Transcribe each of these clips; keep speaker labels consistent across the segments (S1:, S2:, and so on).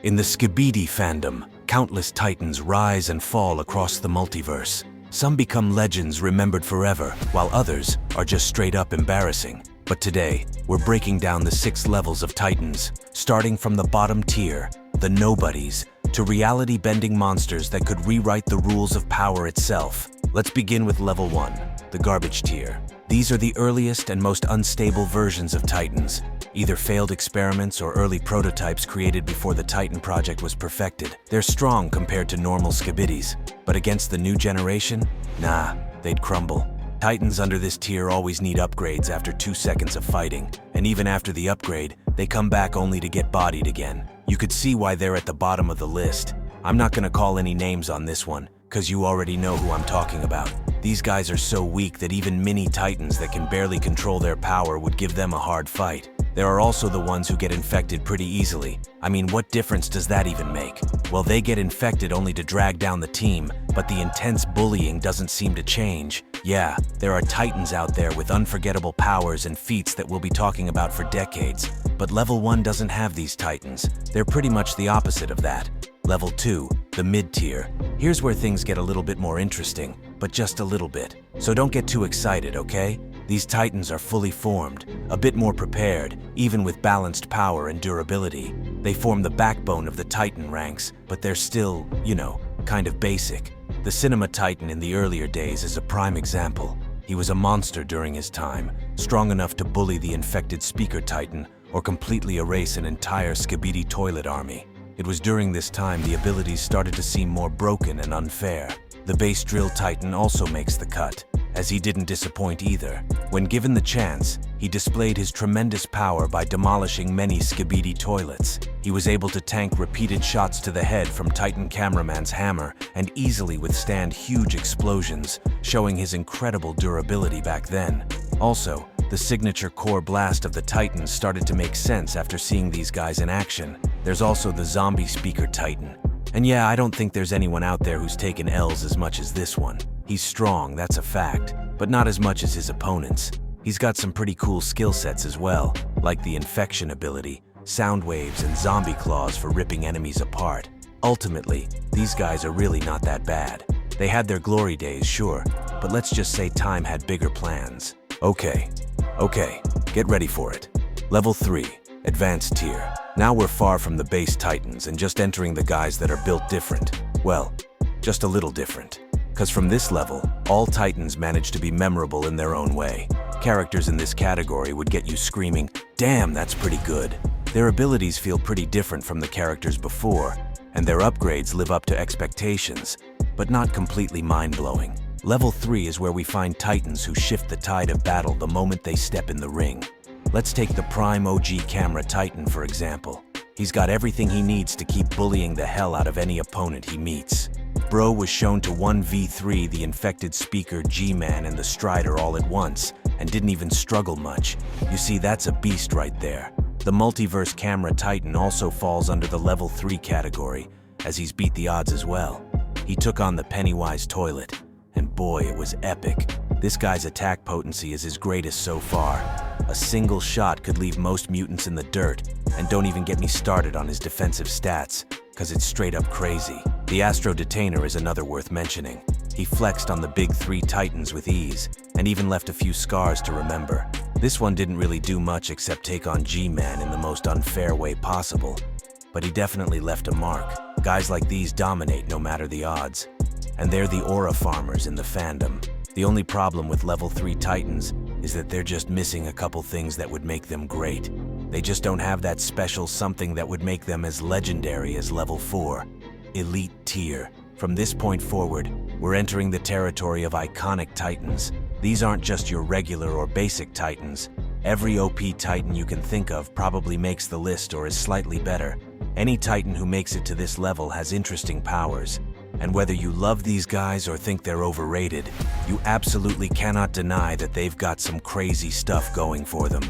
S1: In the Skibidi Fandom, countless titans rise and fall across the multiverse. Some become legends remembered forever, while others are just straight up embarrassing. But today, we're breaking down the 6 levels of titans, starting from the bottom tier, the nobodies, to reality-bending monsters that could rewrite the rules of power itself. Let's begin with level 1, the garbage tier. These are the earliest and most unstable versions of titans, either failed experiments or early prototypes created before the Titan project was perfected. They're strong compared to normal Skibidis, but against the new generation, nah, they'd crumble. Titans under this tier always need upgrades after 2 seconds of fighting, and even after the upgrade, they come back only to get bodied again. You could see why they're at the bottom of the list. I'm not gonna call any names on this one, cause you already know who I'm talking about. These guys are so weak that even mini titans that can barely control their power would give them a hard fight. There are also the ones who get infected pretty easily. I mean, what difference does that even make? Well, they get infected only to drag down the team, but the intense bullying doesn't seem to change. Yeah, there are titans out there with unforgettable powers and feats that we'll be talking about for decades. But level 1 doesn't have these titans. They're pretty much the opposite of that. Level 2, the mid-tier. Here's where things get a little bit more interesting, but just a little bit. So don't get too excited, okay? These titans are fully formed, a bit more prepared, even with balanced power and durability. They form the backbone of the titan ranks, but they're still, kind of basic. The Cinema Titan in the earlier days is a prime example. He was a monster during his time, strong enough to bully the infected Speaker Titan or completely erase an entire Skibidi toilet army. It was during this time the abilities started to seem more broken and unfair. The Base Drill Titan also makes the cut, as he didn't disappoint either. When given the chance, he displayed his tremendous power by demolishing many Skibidi toilets. He was able to tank repeated shots to the head from Titan Cameraman's hammer and easily withstand huge explosions, showing his incredible durability back then. Also, the signature core blast of the Titans started to make sense after seeing these guys in action. There's also the Zombie Speaker Titan. And yeah, I don't think there's anyone out there who's taken L's as much as this one. He's strong, that's a fact, but not as much as his opponents. He's got some pretty cool skill sets as well, like the infection ability, sound waves, and zombie claws for ripping enemies apart. Ultimately, these guys are really not that bad. They had their glory days, sure, but let's just say time had bigger plans. Okay, get ready for it. Level 3, Advanced Tier. Now we're far from the base titans and just entering the guys that are built different. Well, just a little different. Cause from this level, all titans manage to be memorable in their own way. Characters in this category would get you screaming, "Damn, that's pretty good." Their abilities feel pretty different from the characters before, and their upgrades live up to expectations, but not completely mind-blowing. Level 3 is where we find titans who shift the tide of battle the moment they step in the ring. Let's take the prime OG Camera Titan for example. He's got everything he needs to keep bullying the hell out of any opponent he meets. Bro was shown to 1v3 the infected Speaker G-Man and the Strider all at once, and didn't even struggle much. You see, that's a beast right there. The Multiverse Camera Titan also falls under the level 3 category, as he's beat the odds as well. He took on the Pennywise Toilet, and boy, it was epic. This guy's attack potency is his greatest so far. A single shot could leave most mutants in the dirt, and don't even get me started on his defensive stats, cause it's straight up crazy. The Astro Detainer is another worth mentioning. He flexed on the big 3 titans with ease, and even left a few scars to remember. This one didn't really do much except take on G-Man in the most unfair way possible, but he definitely left a mark. Guys like these dominate no matter the odds, and they're the aura farmers in the fandom. The only problem with level 3 titans is that they're just missing a couple things that would make them great. They just don't have that special something that would make them as legendary as level 4. Elite Tier. From this point forward, we're entering the territory of iconic titans. These aren't just your regular or basic titans. Every OP titan you can think of probably makes the list or is slightly better. Any titan who makes it to this level has interesting powers. And whether you love these guys or think they're overrated, you absolutely cannot deny that they've got some crazy stuff going for them.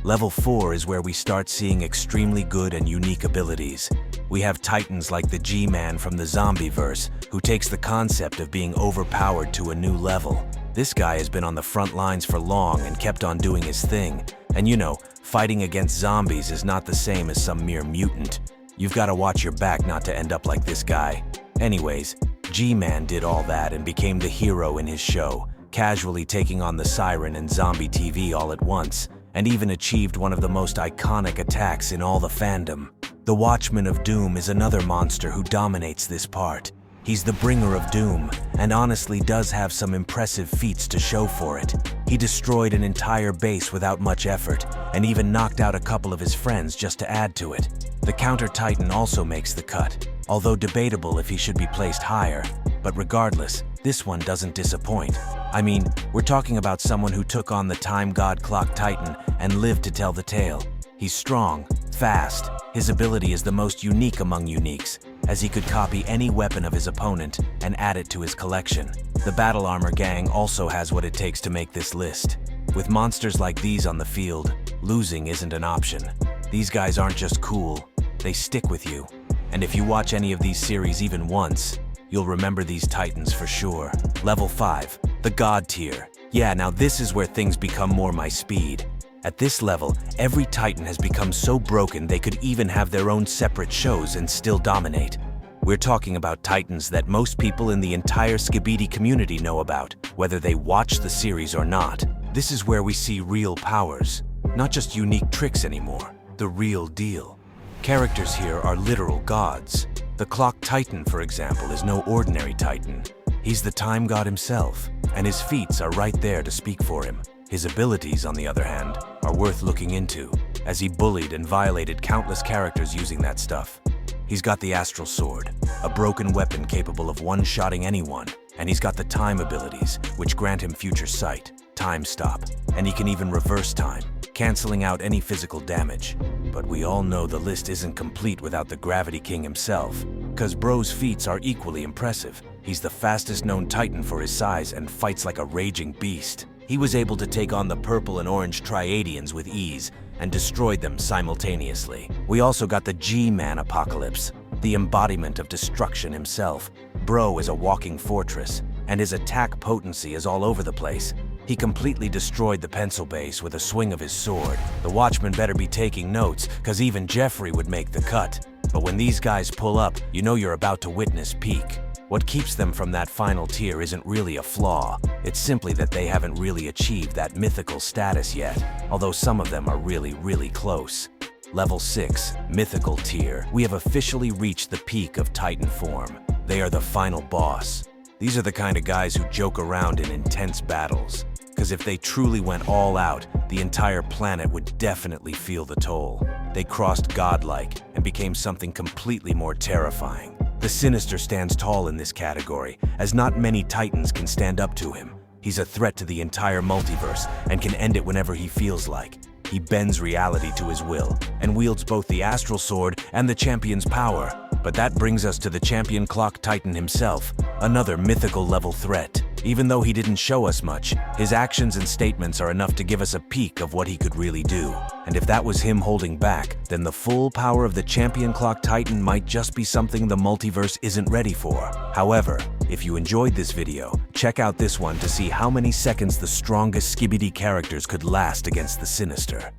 S1: Level 4 is where we start seeing extremely good and unique abilities. We have titans like the G-Man from the Zombieverse, who takes the concept of being overpowered to a new level. This guy has been on the front lines for long and kept on doing his thing. And fighting against zombies is not the same as some mere mutant. You've got to watch your back not to end up like this guy. Anyways, G-Man did all that and became the hero in his show, casually taking on the Siren and Zombie TV all at once, and even achieved one of the most iconic attacks in all the fandom. The Watchman of Doom is another monster who dominates this part. He's the bringer of doom, and honestly does have some impressive feats to show for it. He destroyed an entire base without much effort, and even knocked out a couple of his friends just to add to it. The Counter Titan also makes the cut, although debatable if he should be placed higher. But regardless, this one doesn't disappoint. I mean, we're talking about someone who took on the Time God Clock Titan and lived to tell the tale. He's strong, fast. His ability is the most unique among uniques, as he could copy any weapon of his opponent and add it to his collection. The Battle Armor Gang also has what it takes to make this list. With monsters like these on the field, losing isn't an option. These guys aren't just cool, they stick with you. And if you watch any of these series even once, you'll remember these titans for sure. Level 5, the God tier. Yeah, now this is where things become more my speed. At this level, every titan has become so broken they could even have their own separate shows and still dominate. We're talking about titans that most people in the entire Skibidi community know about, whether they watch the series or not. This is where we see real powers, not just unique tricks anymore, the real deal. Characters here are literal gods. The Clock Titan, for example, is no ordinary titan. He's the time god himself, and his feats are right there to speak for him. His abilities, on the other hand, are worth looking into, as he bullied and violated countless characters using that stuff. He's got the Astral Sword, a broken weapon capable of one-shotting anyone, and he's got the Time abilities, which grant him future sight, time stop, and he can even reverse time, canceling out any physical damage. But we all know the list isn't complete without the Gravity King himself, cause bro's feats are equally impressive. He's the fastest known titan for his size and fights like a raging beast. He was able to take on the purple and orange Triadians with ease and destroyed them simultaneously. We also got the G-Man Apocalypse, the embodiment of destruction himself. Bro is a walking fortress, and his attack potency is all over the place. He completely destroyed the pencil base with a swing of his sword. The Watchman better be taking notes, cause even Jeffrey would make the cut. But when these guys pull up, you know you're about to witness peak. What keeps them from that final tier isn't really a flaw. It's simply that they haven't really achieved that mythical status yet, although some of them are really close. Level 6, Mythical tier. We have officially reached the peak of Titan form. They are the final boss. These are the kind of guys who joke around in intense battles, because if they truly went all out, the entire planet would definitely feel the toll. They crossed godlike and became something completely more terrifying. The Sinister stands tall in this category, as not many titans can stand up to him. He's a threat to the entire multiverse and can end it whenever he feels like. He bends reality to his will and wields both the Astral Sword and the Champion's power. But that brings us to the Champion Clock Titan himself, another mythical level threat. Even though he didn't show us much, his actions and statements are enough to give us a peek of what he could really do. And if that was him holding back, then the full power of the Champion Clock Titan might just be something the multiverse isn't ready for. However, if you enjoyed this video, check out this one to see how many seconds the strongest Skibidi characters could last against the Sinister.